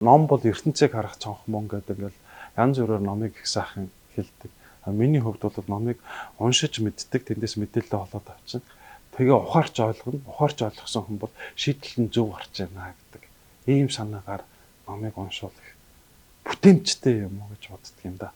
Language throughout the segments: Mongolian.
Ном бол ертөнцийг харах цонх мөн гэдэг ингээл янз бүрээр номыг их сайхан хэлдэг. Миний хувьд бол номыг уншиж мэддэг, тэндээс мэдээлэл олоод авчин. Тэгээ ухаарч ойлгосон хүн бол шийдэл нь зөв гарч байна гэдэг. Ийм санаагаар номыг уншвал их бүтээмжтэй юм уу гэж боддөг юм да.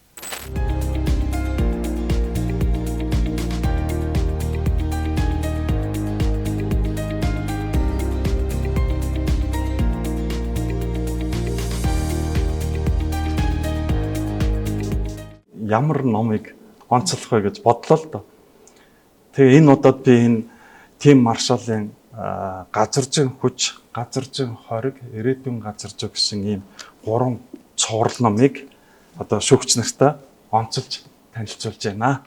Ямар номыг онцлох вэ гэж бодлоо л доо. Тэгээ энэ удаад би энэ Тим Маршалын газаржин хүч, газаржин хориг, ирээдүйн газаржиг гэсэн ийм 3 цуврал номыг одоо шүүгч нартай онцолж танилцуулж байна.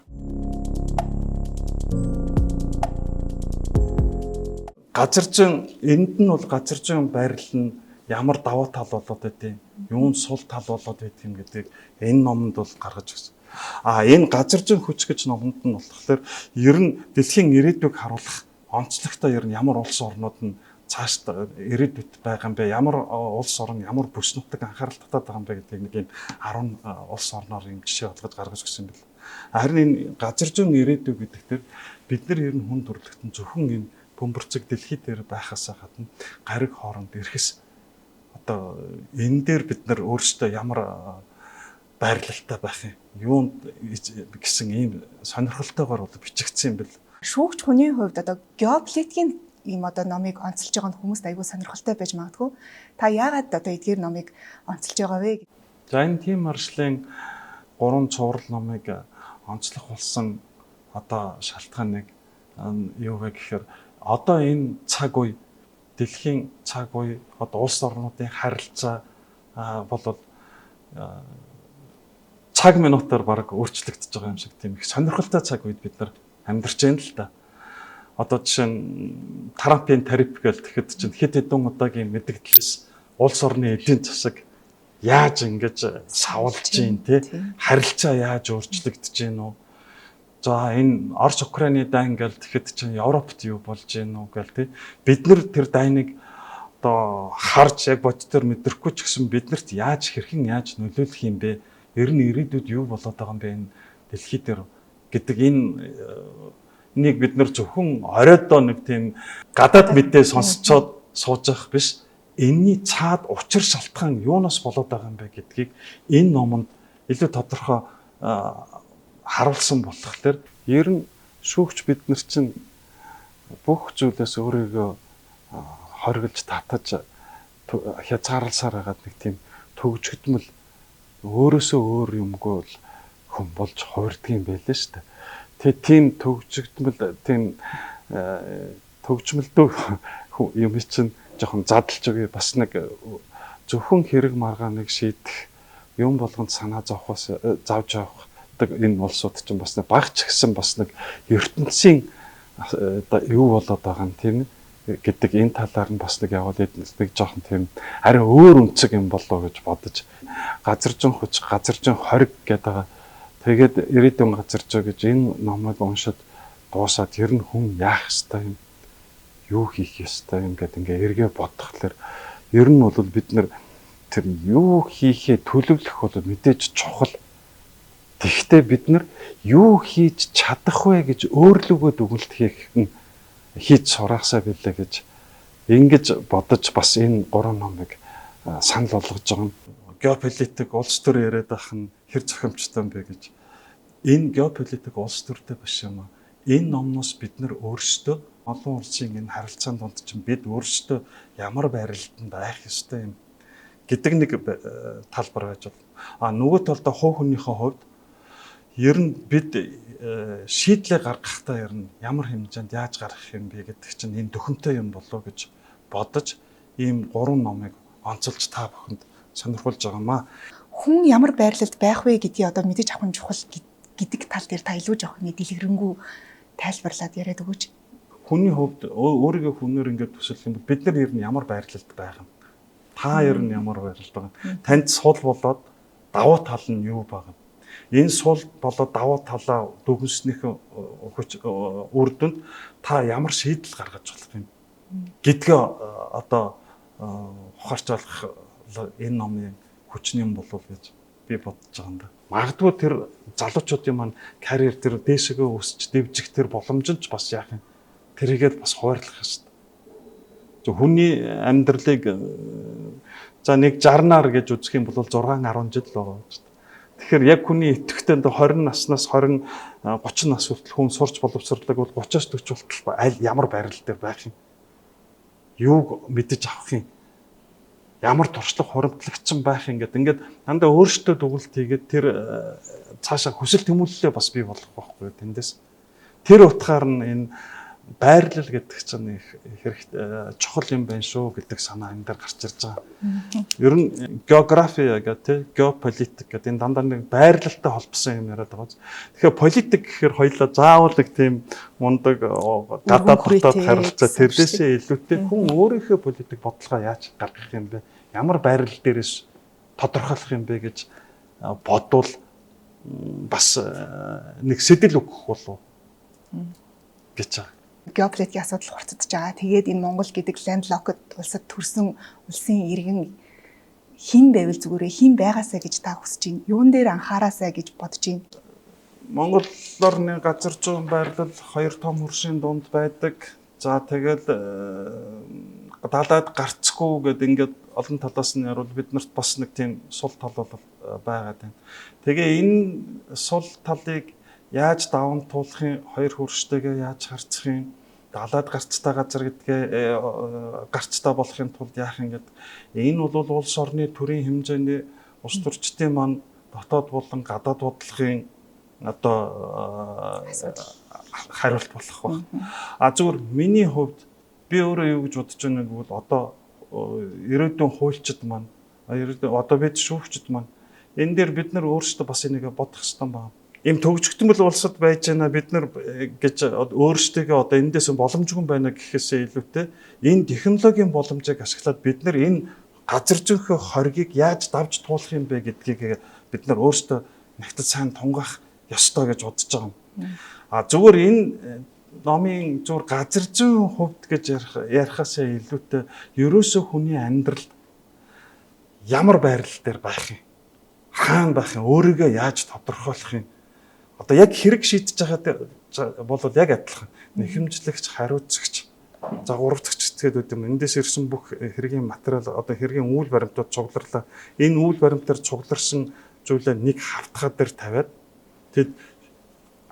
Газаржин энд нь бол газаржин байрлал нь ямар даваа тал болоод байдгийг, юун сул тал болоод байдгийг гэдгийг энэ номонд бол гаргаж өгсөн. Энэ газаржин хүч гэж номонд нь болохоор ер нь дэлхийн ирээдүйг харуулах онцлогтой ер нь ямар улс орнууд нь цаашдаа ирээдүйд байгаа юм бэ? Ямар улс орн, ямар бүс нутаг анхаарал татаад байгаа юм бэ гэдгийг нэг юм 10 улс орноор юм жишээ болгож гаргаж өгсөн юм байна. Харин энэ газаржин ирээдүй гэдэгтэр бид нар ер нь хүн төрөлхтөн зөвхөн энэ бөмбөрцөг дэлхий дээр байхаас гадна гариг хооронд ирэхс одоо энэ дээр бид нар өөрсдөө ямар байрлалтай байх юм гэсэн ийм сонирхолтойгоор бол бичигдсэн юм бэл. Шүүгч хүний хувьд одоо геополитикийн ийм одоо номыг онцолж байгаа нь хүмүүст аягүй сонирхолтой байж магадгүй. Та яагаад одоо эдгээр номыг онцолж байгаа вэ? За энэ Тим Маршалын 3 цуврал номыг онцлох болсон одоо шалтгаан нэг юу вэ гэхээр одоо энэ цаг үе дэлхийн цаг үе одоо улс орнуудын харилцаа бол цаг минутаар баг өөрчлөгдөж байгаа юм шиг тийм их сонирхолтой цаг үед бид нар амьдарч байна л да. Одоо жишээ нь Трампын тариф гэж тэгэхэд чинь хэд хэдэн удаагийн мэдгдлээс улс орны эдийн засаг яаж ингэж савлж гин те харилцаа яаж өөрчлөгдөж гин үү. За энэ Орос Украины дайн гэл тэгэхэд чинь Европт юу болж гин үү гэл те бид нар тэр дайныг одоо харж яг бодтоор мэдрэхгүй ч гэсэн биднэрт яаж хэрхэн яаж нөлөөлөх юм бэ? Ер нь ирээдүйд юу болоод байгаа юм бэ энэ дэлхий дээр гэдэг энийг бид нар зөвхөн оройдоо нэг тийм гадаад мэдээ сонсцоод сууж явах биш. Энийний цаад учир шалтгаан юунаас болоод байгаа юм бэ гэдгийг энэ номонд илүү тодорхой харуулсан болохоор ер нь шүүгч бид нар чинь бүх зүйлээс өөрийгөө хоригдж татаж хязгаарласаар байгаа нэг тийм төгжгдмөл өөрөөсөө өөр юмгүй бол хүн болж хувирдаг юм байлээ шүү дээ. Тэгээ тийм төгжгдмөл тийм төгжмөлдөө юм чинь жоохон задлж өгье бас нэг зөвхөн хэрэг маргааныг шийдэх юм болгонд санаа зовхоос завж явах энэ улсууд чинь бас нэг багч гисэн бас нэг ертөнцийн юу болоод байгаа юм тийм гэдэг энэ талаар нь бас нэг яваад нэг жоохон тийм арай өөр үнцэг юм болоо гэж бодож газаржин хүч, газаржин хориг гэдэг. Тэгээд ирээдүйн газаржаа гэж энэ номыг уншаад дуусаад ер нь хүн яах ёстой юм, юу хийх ёстой юм гэдэг ингээ эргээ бодхолоор ер нь бол бид нар тэр юу хийхээ төлөвлөх бол мэдээж чухал. Тэгэхдээ бид нар юу хийж чадах вэ гэж өөрлөгөө дүгнэлт хийж сураахсаа билээ гэж ингэж бодож бас энэ 3 номыг санал болгож байгаа юм. Геополитик улс төр яриад байх нь хэр зохимжтой юм бэ гэж. Энэ геополитик улс төртэй биш юм аа. Энэ номноос бид нар өөрсдөө олон улсын энэ харилцаанд донд чинь бид өөрсдөө ямар байрлалд байх ёстой юм гэдэг нэг талбар байж байна. Нөгөө талдаа хувь хүнийхээ хувьд ер нь бид шийдлээ гаргахдаа ер нь ямар хэмжээнд яаж гаргах юм бэ гэдэг чинь энэ дөхөнтэй юм болов гэж бодож ийм 3 номыг онцолж та бүхэнд сонирхуулж байгаамаа. Хүн ямар байрлалд байх вэ гэдгийг одоо мэдэж авах нь чухал гэдэг тал дээр та илүү жоох нэг дэлгэрэнгүй тайлбарлаад яриад өгөөч. Хүний хувьд өөрийгөө хүнээр ингээд төсөөлөх юм бол бид нар ер нь ямар байрлалд байгаа юм? Та ер нь ямар байрлалд байгаа юм? Танд сул болоод давуу тал нь юу байгаа юм? Энэ сул болоод давуу талаа дүгнснийхээ үр дүнд та ямар шийдэл гаргаж болох юм гэдгээ одоо ухаарч болох энэ номын хүчний юм болов гэж би бодож байгаа юм да. Магадгүй тэр залуучуудын маань карьер тэр дээшгээ өсч дэвжих тэр боломж нь ч бас яах юм. Тэрийгээд бас хуваарлах хэрэгтэй. Хүний амьдралыг за нэг 60-аар гэж үзэх юм бол 6-10 жил байгаа гэж. Тэгэхээр яг хүний идэвхтэй 20 наснаас 30 нас хүртэл хүн сурч боловсрлог бол 30-аас 40 хүртэл аль ямар байрал дээр байх юм. Юуг мэдэж авах юм. Ямар туршлага хуримтлагчин байх юм ингээд дандаа өөртөө дугуулт хийгээд тэр цаашаа хүсэл тэмүүлэлээ бас бий болгох байхгүй тэндээс. Тэр утгаар нь энэ байрлал гэдэг чинь их хэрэгтэй чухал юм байна шүү гэдэг санаа энэ дээр гарч ирж байгаа. Ер нь географи гэдэг геополитик гэдэг энэ дандаа нэг байрлалтай холбосон юм яриад байгаа. Тэгэхээр политик гэхээр хоёлаа заавал нэг тийм мундаг гадаад дотоод харилцаа тэрлээсээ илүүтэй хүн өөрийнхөө политик бодлогоо яаж гаргах юм бэ? Ямар байрлал дээрээс тодорхойлох юм бэ гэж бодвол бас нэг сэтэл өгөх болов гэж байгаа. Геополитикийн асуудал хурцдаж байгаа. Тэгээд энэ Монгол гэдэг лендлокд улсад төрсэн улсын иргэн хэн байвал зүгээрээ хэн байгаасаа гэж та хүсэж байна. Юун дээр анхаараасаа гэж бодож байна. Монголоор нэг газар зүйн байрлал 2 том хөршийн дунд байдаг. За тэгэл далаад гарцгүй гэдэг ингээд олон талаас нь яривал биднэрт бас нэг тийм сул тал бол байгаад байна. Тэгээ энэ сул талыг яаж даван туулахын хоёр хөрштэйгээ яаж харьцах юм далаад гарцтай газар гэдгээ гарцтай болохын тулд яах юм гэдэг энэ бол улс орны төрийн хэмжээний улс төрчдийн маань дотоод болон гадаад бодлогын одоо хариулт болох баг. Зүгээр миний хувьд би өөрөө юу гэж бодож байна гэвэл одоо ирээдүйн хуульчид маань одоо бид шүүгчид маань энэ дээр бид нар өөрсдөө бас энийг бодох хэрэгтэй байна. Ийм төгжигдмөл улсад байж байна бид нар гэж өөрсдөө одоо эндээс боломжгүй байна гэхээсээ илүүтэй энэ технологийн боломжийг ашиглаад бид нар энэ газар зүйнхөө хоргийг яаж давж туулах юм бэ гэдгийг бид нар өөрсдөө нягтад сайн тунгаах ёстой гэж бодож байгаа юм. Зүгээр энэ номын зүгээр газар зүйн хувьд гэж ярихаасаа илүүтэй ерөөсөө хүний амьдрал ямар байрлал дээр байх юм? Хаана байх юм? Өөрийгөө яаж тодорхойлох юм? Одоо яг хэрэг шийдэж байгаа бол яг адилхан. Нэхэмжлэгч, хариуцагч, загварвчч гэдэг юм. Эндээс ирсэн бүх хэргийн материал одоо хэргийн үйл баримтууд цугларлаа. Энэ үйл баримтаар цугларсан зүйлээ нэг хавтгаа дээр тавиад тэгэд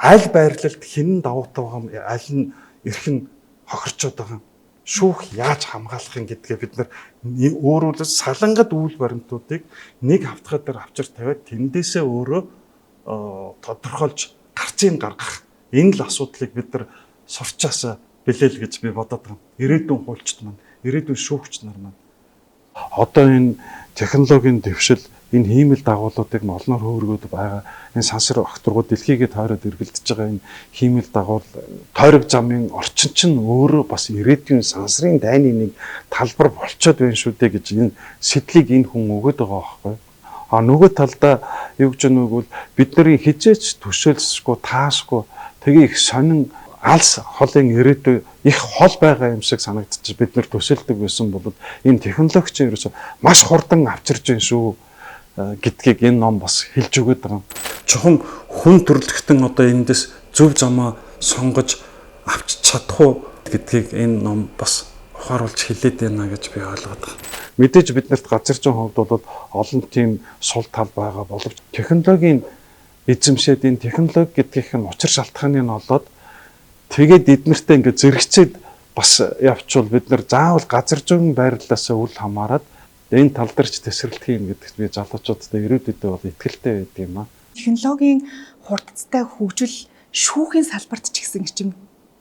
аль байрлалд хэн давуутай байгаа юм, аль нь эрхэн хохирчод байгаа юм. Шүүх яаж хамгаалах юм гэдгээ бид нар өөрөөр салангад үйл баримтуудыг нэг хавтгаа дээр авчир тавиад тэндээсээ өөрөө тодорхойлж гарцыг гаргах энэ л асуудлыг бид нар сурчаасаа билээл гэж би бодоод байгаа. Ирээдүйн хуульчид маань, ирээдүйн шүүгчд нар маань одоо энэ технологийн дэвшил энэ хиймэл дагуулуудыг олноор хөөргөд байгаа энэ сансар огторгууд дэлхийгээ тойроод эргэлдэж байгаа энэ хиймэл дагуул тойрог замын орчин чинь өөрөө бас ирээдүйн сансрын дайны нэг талбар болцоод байна шүү дээ гэж энэ сэтлийг энэ хүн өгöd байгаа байхгүй. Нөгөө талдаа юу гэж нүгвэл бидний хизээч төсөөлсөхгүй таашгүй тэгээ их сонин алс холын ирээдүй их хол байгаа юм шиг санагдчих бид нар төсөөлдөг байсан бол энэ технологич ерөөсө маш хурдан авчирж байна шүү гэдгийг энэ ном бас хэлж өгöd байгаа. Чухам хүн төрлөختөн одоо эндээс зөв замаа сонгож авч чадах уу гэдгийг энэ ном бас ухааруулж хэлээд байна гэж би ойлгоод байна. Мэдээж биднэрт газар зүйн хувьд бол олон тийм сул тал байгаа боловч технологийн эзэмшээд энэ технологи гэдгийнх нь учир шалтгааны нь болоод тэгээд эднэртээ ингээд зэрэгцээд бас явчвал бид нар заавал газар зүйн байрлалаас үл хамааран энэ тал дээр ч тесрэлтэх юм гэдэгт би залуучуудтай ирээдүйдээ бол итгэлтэй байдаг юм аа. Технологийн хурдтай хөгжил шүүхийн салбарт ч гэсэн юм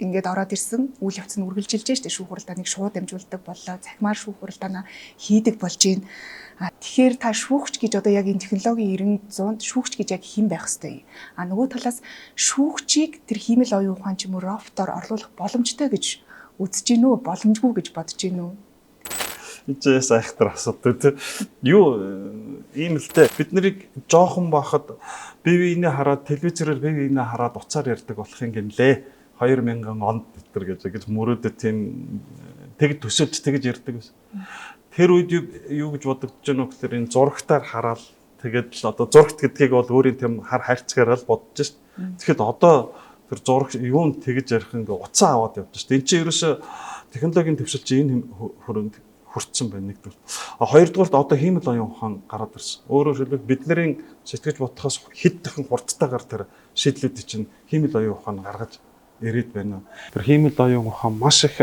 ингээд ороод ирсэн үйл явц нь үргэлжилж штэ шүүх хуралдааныг шууд дамжуулдаг боллоо цахимаар шүүх хуралдаанаа хийдэг болж байна. Тэгэхээр та шүүгч гэж одоо яг энэ технологийн 900-д шүүгч гэж яг хэн байх ёстой. Нөгөө талаас шүүгчийг тэр хиймэл оюун ухаан ч юм уу роботоор орлуулах боломжтой гэж үзэж гин үү боломжгүй гэж бодож гин үү? Ичээс айхтар асуудаг тийм. Юу ийм л дээ бид нарыг жоохон бахад бие биенээ хараад телевизээр бие биенээ хараад уцаар ярьдаг болох юм гинлээ. 2000 онд гэтэр гэж мөрөөдөд тийм тэг төсөөлж тэгж ярьдаг байсан. тэр үед юу гэж бодогдож байна вэ гэхээр энэ зурагтаар хараад тэгээд л одоо зурагт гэдгийг бол өөрийн тэм хайрцагаараа л бодож шít. Тэгэхэд одоо тэр зураг юунд тэгж ярих ингээ уцаа аваад явж шít. Энд чинь ерөөсө технологийн төвшил чинь энэ хөрөнд хүрсэн байна нэгдүгээр. Хоёрдугаарт одоо хиймэл оюун ухаан гараад ирсэн. Өөрөөр хэлбэл бидний сэтгэж бодохоос хэд дахин хурдтайгаар тэр шийдлүүдийг чинь хиймэл оюун ухаан гаргаж ирээд байна. Тэр хиймэл оюун ухаан маш их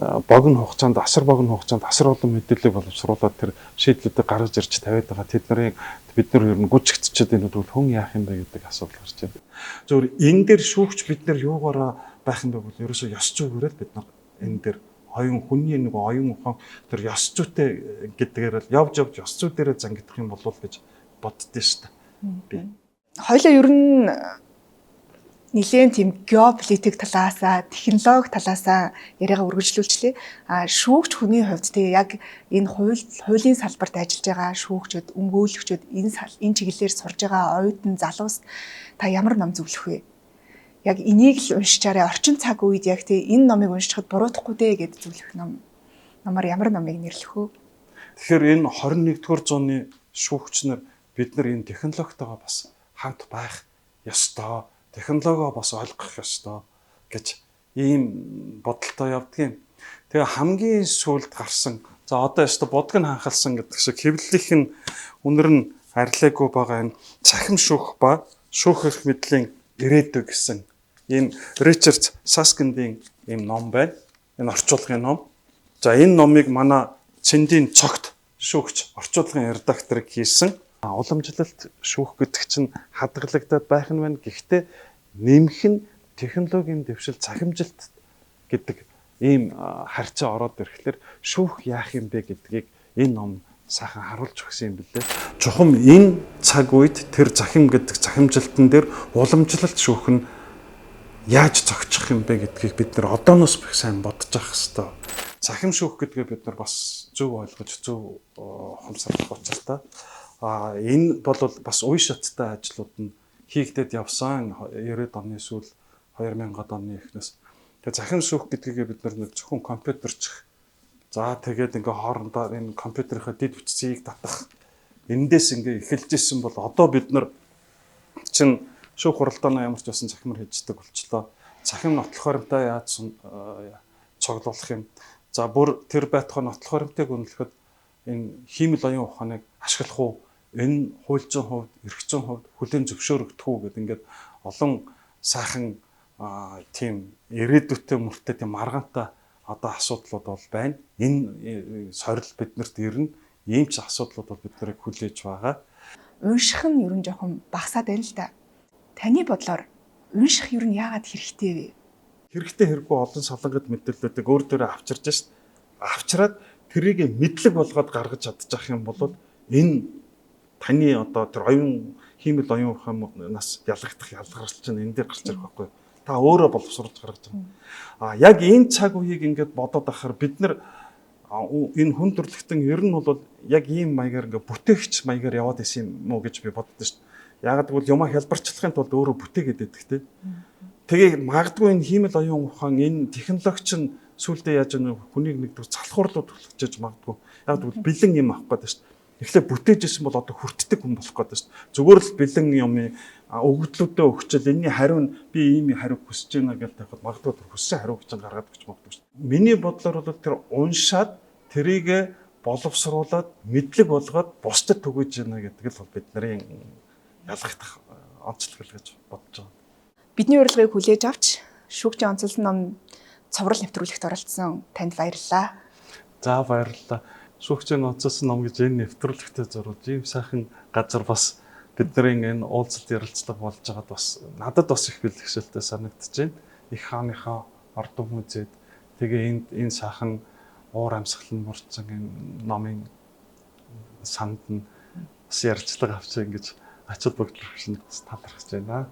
богино хугацаанд асар олон мэдээллийг боловсруулаад тэр шийдлүүдийг гаргаж ирж тавиад байгаа. Бид нар ер нь гүжигдчихэд энэ бол хүн яах юм бэ гэдэг асуудал гарч байна. Зөвхөн энэ дээр шүүгч бид нар юугаараа байх юм бэ бол ерөөсөө ёс зүйгээр л бид нар энэ дээр хүний нэг оюун ухаан тэр ёс зүйтэй гэдгээр л явж ёс зүй дээрээ зангидах юм болов гэж боддөө шүү дээ. Хоёлаа ер нь нэлээд тийм геополитик талаасаа, технологи талаасаа яриагаа үргэлжлүүлчлээ. Шүүгч хүний хувьд тий яг энэ хуулийн салбарт ажиллаж байгаа шүүгчид, өмгөөлөгчид энэ чиглэлээр сурж байгаа оюутан залуус та ямар ном зөвлөх вэ? Яг энийг л уншичаарай. Орчин цаг үед яг тий энэ номыг уншихад буруутахгүй дээ гэж зөвлөх номоор ямар номыг нэрлэх вэ? Тэгэхээр энэ 21-р зууны шүүгч нар бид нар энэ технологитойгоо бас хамт байх ёстой. Технологио бас ойлгох ёстой гэж ийм бодолтой явдгийн. Тэгээ хамгийн сүүлд гарсан за одоо яста бодг нь ханхалсан гэдэг шиг хэвлэлийнх нь үнэр нь арилаагүй байгаа энэ цахим шүүх ба шүүх эрх мэдлийн ирээдүй гэсэн ийм Ричард Саскиндийн ийм ном байна. Энэ орчуулгын ном. За энэ номыг манай Цэндийн цогт шүүгч орчуулгын редакторыг хийсэн. Уламжлалт шүүх гэдэг чинь хадгалагдаад байх нь байна. Гэхдээ нэмэх нь технологийн дэвшил цахимжилт гэдэг ийм харьцаа ороод ирэхлээр шүүх яах юм бэ гэдгийг энэ ном сайхан харуулж өгсөн юм билээ. Чухам энэ цаг үед тэр захим гэдэг цахимжилтан дээр уламжлалт шүүх нь яаж зохичих юм бэ гэдгийг бид нар одооноос их сайн бодож авах хэрэгтэй. Захим шүүх гэдгээ бид нар бас зөв ойлгож зөв ухамсарлах учиртай. Энэ бол бас үе шаттай ажлууд нь хийгдээд явсан 90-ад оны сүүл 2000-ад оны эхнээс. Тэгээ захим шүүх гэдгийг бид нар зөвхөн компьютерч за тэгээд ингээ хоорондоо энэ компьютерийнхаа дэд бүтцийг татах эндээс ингээ эхэлжсэн бол одоо бид нар чинь шүүх хуралдаанаа ямар ч байсан захимар хийждэг болчлоо. Захим нотлох баримтаа яаж цуглуулах юм. За бүр тэр байтугай нотлох баримтыг үнэлэхэд энэ хиймэл оюун ухааныг ашиглах уу? Энэ хууль зүйн хувьд, эрх зүйн хувьд хүлээн зөвшөөрөгдөх үү гэдэг ингээд олон сайхан тийм ирээдүйтэй мөртэй тийм маргаантай одоо асуудлууд бол байна. Энэ сорил биднэрт ирнэ. Ийм ч асуудлууд бол бид нарыг хүлээж байгаа. Унших нь ер нь жоохон багасаад байна л да. Таны бодлоор унших ер нь яагаад хэрэгтэй вэ? Хэрэгтэй хэрэггүй олон солонгод мэдээллүүдийг өөр дээрээ авчирж шít. Авчраад тэрийг мэдлэг болгоод гаргаж чадчих юм бол энэ таны одоо тэр оюун хиймэл оюун ухаанаас ялгагдах ялгарч чинь энэ дээр гарч ирэх байхгүй. Та өөрөө боловсруулж гаргаж байгаа. Яг энэ цаг үеийг ингээд бодоод ахаар бид нар энэ хүн төрлөختөн ер нь бол яг ийм маягаар ингээд бүтээгч маягаар яваад исэн юм уу гэж би боддоо шүү дээ. Яг гэвэл юмаа хялбарчлахын тулд өөрөө бүтээгээд байдаг те. Тэгээ магадгүй энэ хиймэл оюун ухаан энэ технологич нь сүулдэ яаж хүнийг нэгдүгээр залхуурлууд төлөвчөж магадгүй. Яг гэвэл бэлэн юм авах гэдэг шүү дээ. Эхлээ бүтээж исэн бол одоо хүртдэг хүн болох гэдэг шүү дээ. Зүгээр л бэлэн юм өгөгдлүүдээ өгчөөл энэний хариу нь би ийм хариу хүсэж байна гэж тавихад магадгүй тэр хүссэн хариу гэж гаргаад өгч магадгүй шүү дээ. Миний бодлоор бол тэр уншаад тэрийг боловсруулад мэдлэг болгоод бусдад түгэж яана гэдэг л бол бидний ялгагдах онцлог гэж бодож байгаа. Бидний урилгыг хүлээж авч шүүгчийн онцлог ном цоврал нэвтрүүлэгт оролцсон танд баярлалаа. За баярлалаа. Шүүгчийн онцлог ном гэж энэ нэвтрүүлэгтээ зориулж ийм сайхан газар бас бидний энэ уулзалт ярилцлага болж байгаад бас надад бас их бэлгэшэлтэй санагдаж байна. Их хааныхаа ордон музейд тэгээ энэ сайхан уур амьсгал нь мурцсан энэ номын санд нь бас ярьцлага авчих ингэж ачаал бүгд талархаж байна.